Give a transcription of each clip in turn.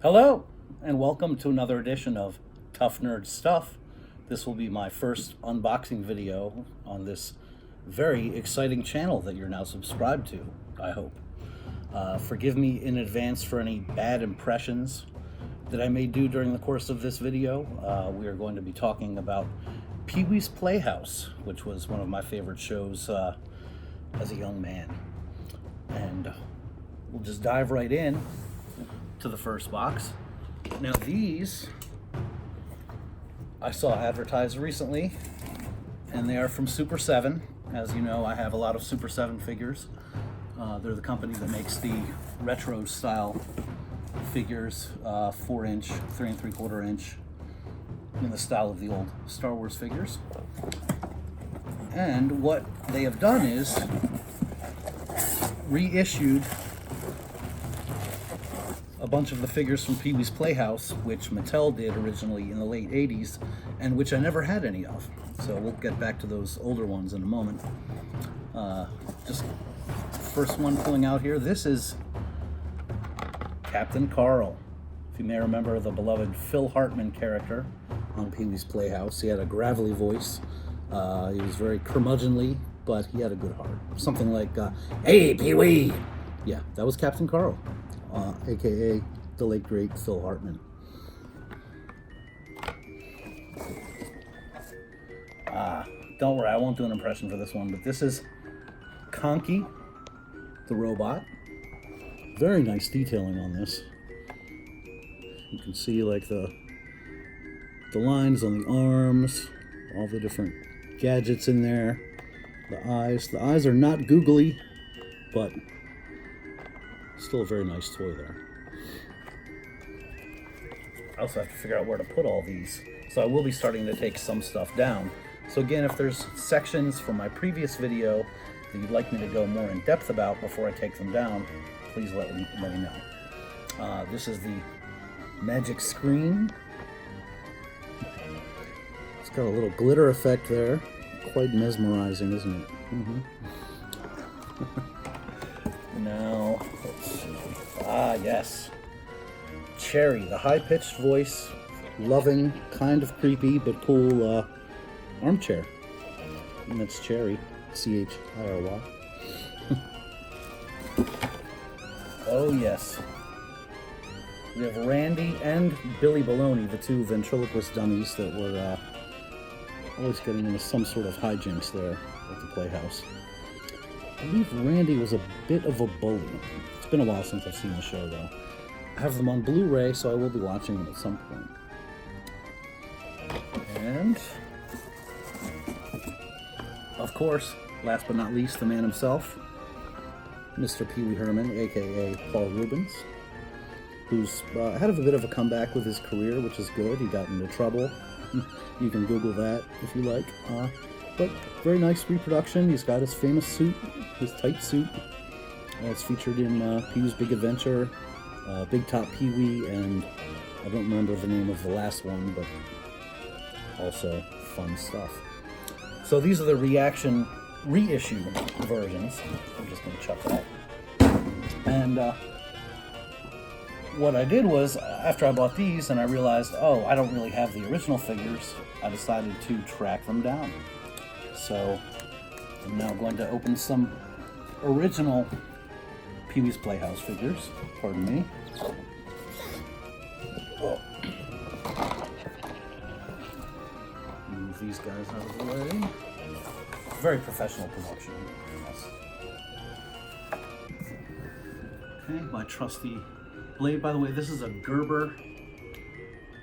Hello, and welcome to another edition of TuffNerd's Stuff. This will be my first unboxing video on this very exciting channel that you're now subscribed to, I hope. Forgive me in advance for any bad impressions that I may do during the course of this video. We are going to be talking about Pee-wee's Playhouse, which was one of my favorite shows as a young man. And we'll just dive right in to the first box. Now these I saw advertised recently, and they are from Super 7. As you know, I have a lot of Super 7 figures. They're the company that makes the retro style figures, 4-inch, 3 3/4 inch, in the style of the old Star Wars figures. And what they have done is reissued a bunch of the figures from Pee-wee's Playhouse, which Mattel did originally in the late 80s, and which I never had any of. So we'll get back to those older ones in a moment. Just first one pulling out here, this is Captain Carl. If you may remember the beloved Phil Hartman character on Pee-wee's Playhouse. He had a gravelly voice. He was very curmudgeonly, but he had a good heart. Something like, "Hey, Pee-wee!" Yeah, that was Captain Carl. AKA the late great Phil Hartman. Don't worry, I won't do an impression for this one, but this is Conky, the robot. Very nice detailing on this. You can see like the lines on the arms, all the different gadgets in there. The eyes are not googly, but still a very nice toy there. I also have to figure out where to put all these, so I will be starting to take some stuff down. So again, if there's sections from my previous video that you'd like me to go more in depth about before I take them down, please let me know. This is the magic screen. It's got a little glitter effect there. Quite mesmerizing, isn't it? Now, let's see. Yes. Cherry, the high-pitched voice, loving, kind of creepy, but cool armchair. And that's Cherry, C-H-I-R-Y. Oh, yes. We have Randy and Billy Baloney, the two ventriloquist dummies that were always getting into some sort of hijinks there at the Playhouse. I believe Randy was a bit of a bully. It's been a while since I've seen the show, though. I have them on Blu-ray, so I will be watching them at some point. And, of course, last but not least, the man himself, Mr. Pee Wee Herman, a.k.a. Paul Reubens, who's had a bit of a comeback with his career, which is good. He got into trouble. You can Google that if you like. But very nice reproduction. He's got his famous suit, his tight suit. It's featured in Pee-wee's Big Adventure, Big Top Pee-wee, and I don't remember the name of the last one, but also fun stuff. So these are the reissue versions. I'm just going to chuck that. And what I did was, after I bought these and I realized, oh, I don't really have the original figures, I decided to track them down. So I'm now going to open some original Pee-wee's Playhouse figures. Pardon me. Oh. Move these guys out of the way. Very professional production. Yes. Okay, my trusty blade. By the way, this is a Gerber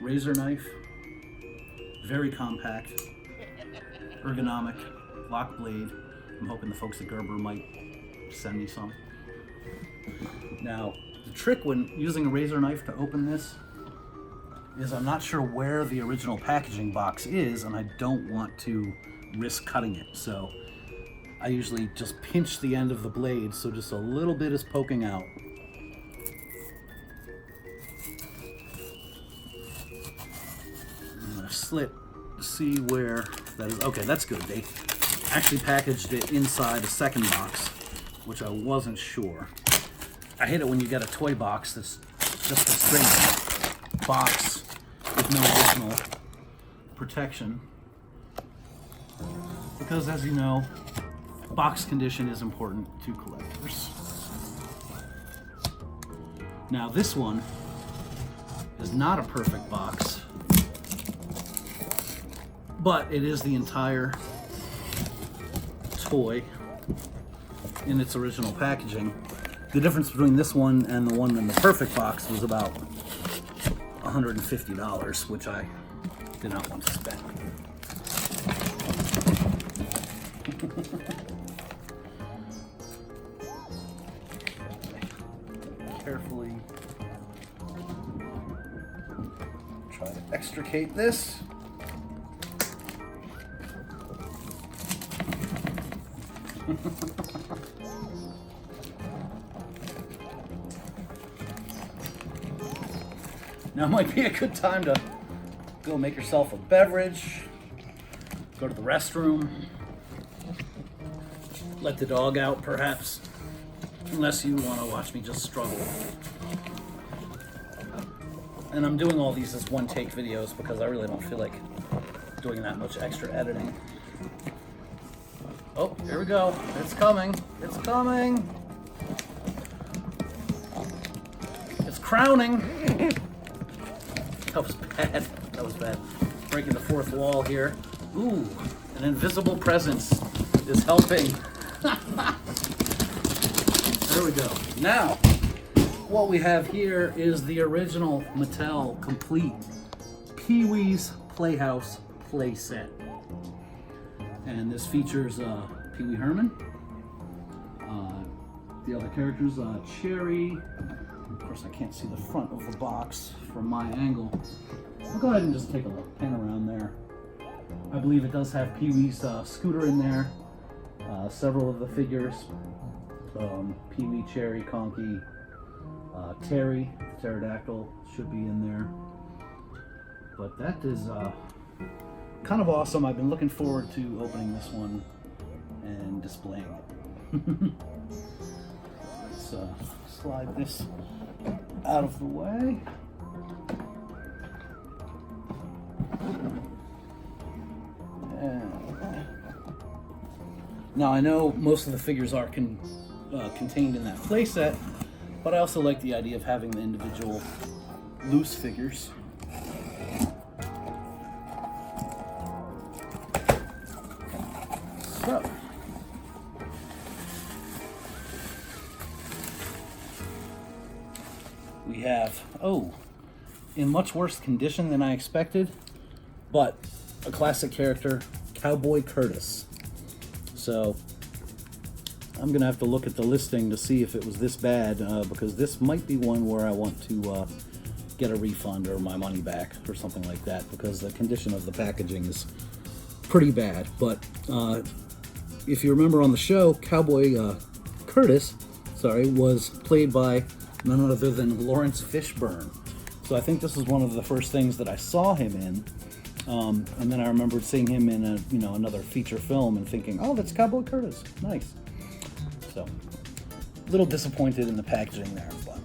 razor knife. Very compact, ergonomic, lock blade. I'm hoping the folks at Gerber might send me some. Now, the trick when using a razor knife to open this is I'm not sure where the original packaging box is, and I don't want to risk cutting it. So I usually just pinch the end of the blade so just a little bit is poking out. I'm gonna slit to see where that is. Okay, that's good. They actually packaged it inside a second box, which I wasn't sure. I hate it when you get a toy box that's just a straight box with no additional protection. Because as you know, box condition is important to collectors. Now this one is not a perfect box, but it is the entire toy in its original packaging. The difference between this one and the one in the perfect box was about $150, which I did not want to spend. Carefully try to extricate this. Now might be a good time to go make yourself a beverage, go to the restroom, let the dog out perhaps, unless you want to watch me just struggle. And I'm doing all these as one-take videos because I really don't feel like doing that much extra editing. Oh, here we go. It's coming. It's coming. It's crowning. That was bad. That was bad. Breaking the fourth wall here. Ooh, an invisible presence is helping. There we go. Now, what we have here is the original Mattel complete Pee-wee's Playhouse playset. And this features Pee-wee Herman. The other characters, Cherry. Of course, I can't see the front of the box from my angle. I'll go ahead and just take a look, pan around there. I believe it does have Pee-wee's scooter in there. Several of the figures. Pee-wee, Cherry, Conky, Terry, Pterodactyl should be in there. But that is kind of awesome. I've been looking forward to opening this one and displaying it. Let's slide this out of the way. Now I know most of the figures are contained in that playset, but I also like the idea of having the individual loose figures. So, we have, in much worse condition than I expected, but a classic character, Cowboy Curtis. So, I'm gonna have to look at the listing to see if it was this bad, because this might be one where I want to get a refund or my money back or something like that, because the condition of the packaging is pretty bad. But if you remember on the show, Cowboy Curtis, was played by none other than Lawrence Fishburne. So I think this is one of the first things that I saw him in. And then I remembered seeing him in another feature film and thinking, oh, that's Cowboy Curtis. Nice. So, a little disappointed in the packaging there, but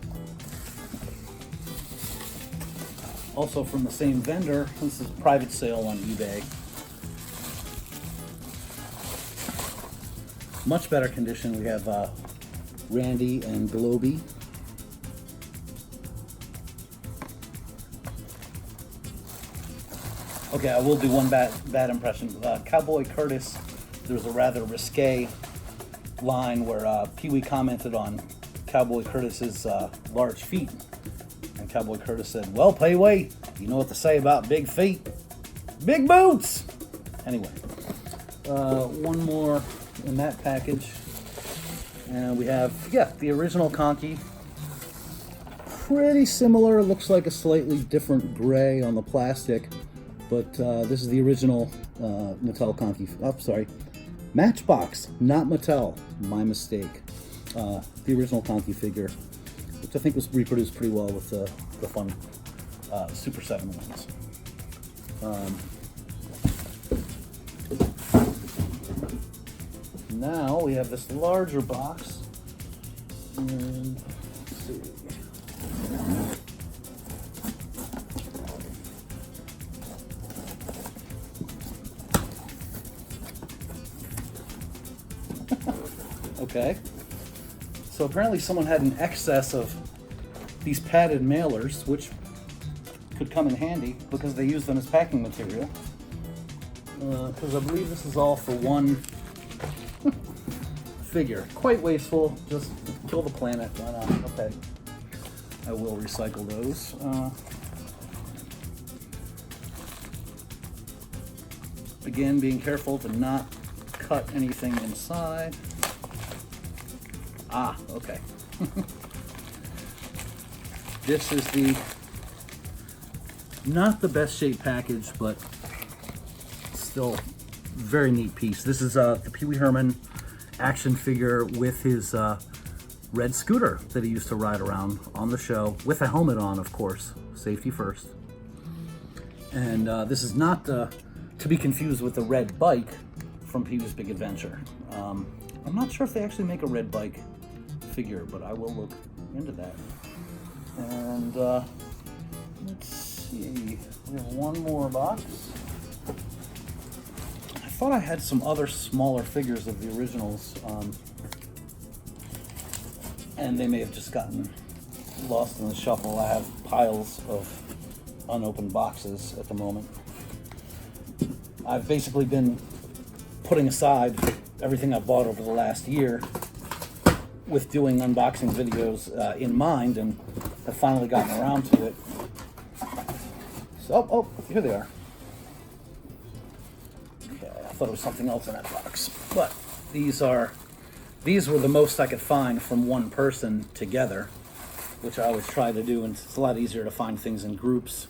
also from the same vendor. This is a private sale on eBay. Much better condition. We have Randy and Globy. Okay, I will do one bad impression. Cowboy Curtis, there's a rather risque line where Pee-wee commented on Cowboy Curtis's large feet. And Cowboy Curtis said, well, Pee-wee, you know what to say about big feet? Big boots! Anyway, one more in that package. And we have, the original Conky. Pretty similar, looks like a slightly different gray on the plastic. But this is the original Mattel Conky. Matchbox, not Mattel. My mistake. The original Conky figure, which I think was reproduced pretty well with the fun Super 7 ones. Now we have this larger box. And let's see. Okay. So apparently someone had an excess of these padded mailers, which could come in handy because they use them as packing material. Because I believe this is all for one figure. Quite wasteful. Just kill the planet. Why not? Okay. I will recycle those. Again, being careful to not cut anything inside. Ah, okay. This is the not the best shaped package, but still very neat piece. This is the Pee Wee Herman action figure with his red scooter that he used to ride around on the show with a helmet on, of course, safety first. And this is not to be confused with the red bike from Pee Wee's Big Adventure. I'm not sure if they actually make a red bike figure, but I will look into that. And let's see, we have one more box. I thought I had some other smaller figures of the originals, and they may have just gotten lost in the shuffle. I have piles of unopened boxes at the moment. I've basically been putting aside everything I've bought over the last year with doing unboxing videos in mind, and have finally gotten around to it. So, oh, here they are. Okay, I thought it was something else in that box, but these were the most I could find from one person together, which I always try to do, and it's a lot easier to find things in groups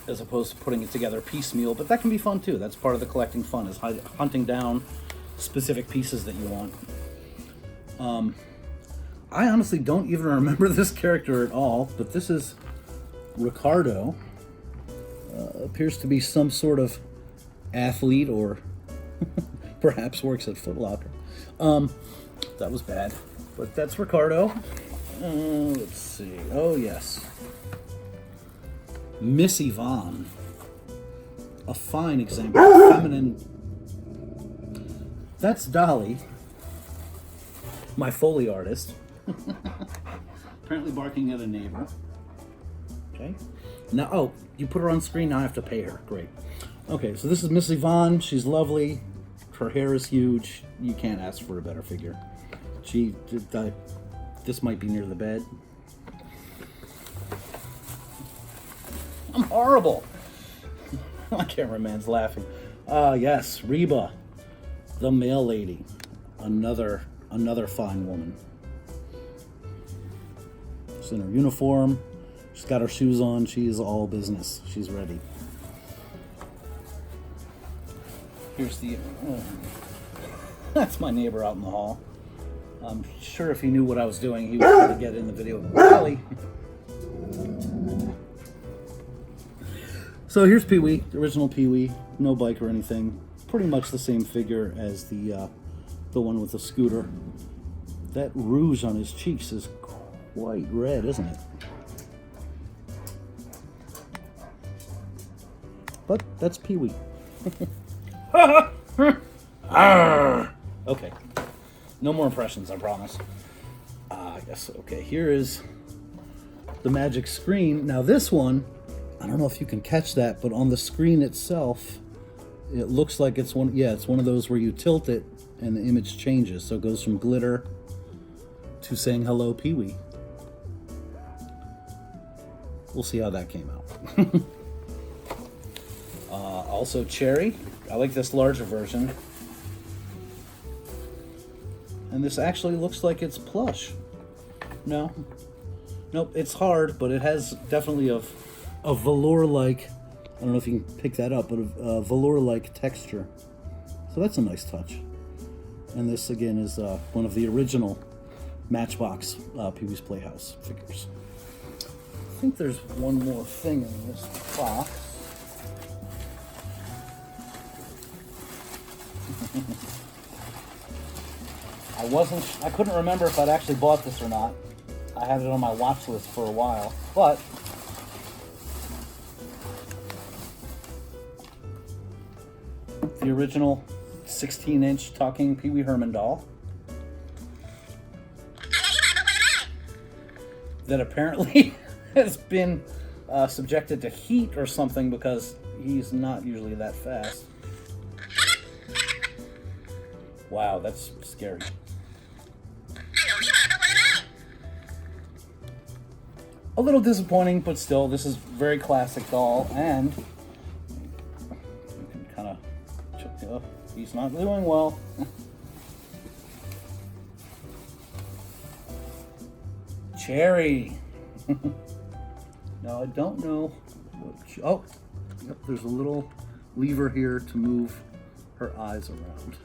as opposed to putting it together piecemeal, but that can be fun too. That's part of the collecting fun, is hunting down specific pieces that you want. I honestly don't even remember this character at all, but this is Ricardo. Appears to be some sort of athlete, or perhaps works at Foot Locker. That was bad, but that's Ricardo. Let's see. Oh, yes. Miss Yvonne. A fine example of feminine. That's Dolly, my Foley artist. Apparently barking at a neighbor. Okay. Now, oh, you put her on screen, now I have to pay her. Great. Okay, so this is Miss Yvonne. She's lovely. Her hair is huge. You can't ask for a better figure. This might be near the bed. I'm horrible. My cameraman's laughing. Yes, Reba, the mail lady. Another fine woman. She's in her uniform. She's got her shoes on. She is all business. She's ready. Here's the... that's my neighbor out in the hall. I'm sure if he knew what I was doing, he would try to get in the video. Really? So here's Pee Wee, the original Pee Wee. No bike or anything. Pretty much the same figure as the one with the scooter. That rouge on his cheeks is quite red, isn't it? But that's Pee Wee. Okay. No more impressions, I promise. I guess, okay, here is the magic screen. Now this one, I don't know if you can catch that, but on the screen itself, it looks like it's one, yeah, it's one of those where you tilt it and the image changes. So it goes from glitter to saying hello, Pee Wee. We'll see how that came out. Also Cherry. I like this larger version. And this actually looks like it's plush. No. Nope, it's hard, but it has definitely a velour-like, I don't know if you can pick that up, but a velour-like texture. So that's a nice touch. And this, again, is one of the original Matchbox Pee Wee's Playhouse figures. I think there's one more thing in this box. I couldn't remember if I'd actually bought this or not. I had it on my watch list for a while, but the original 16-inch talking Pee Wee Herman doll. that apparently has been subjected to heat or something, because he's not usually that fast. Wow, that's scary. A little disappointing, but still, this is very classic doll, and you can kind of, oh, he's not doing well. Cherry. Now I don't know what, oh, yep, there's a little lever here to move her eyes around.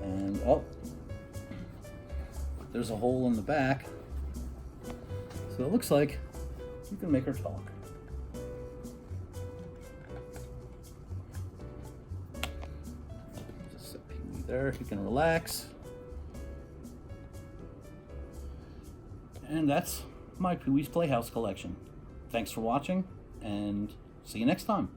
And oh, there's a hole in the back. So it looks like you can make her talk. Just set Pee-wee there, he can relax. And that's my Pee-wee's Playhouse collection. Thanks for watching, and see you next time.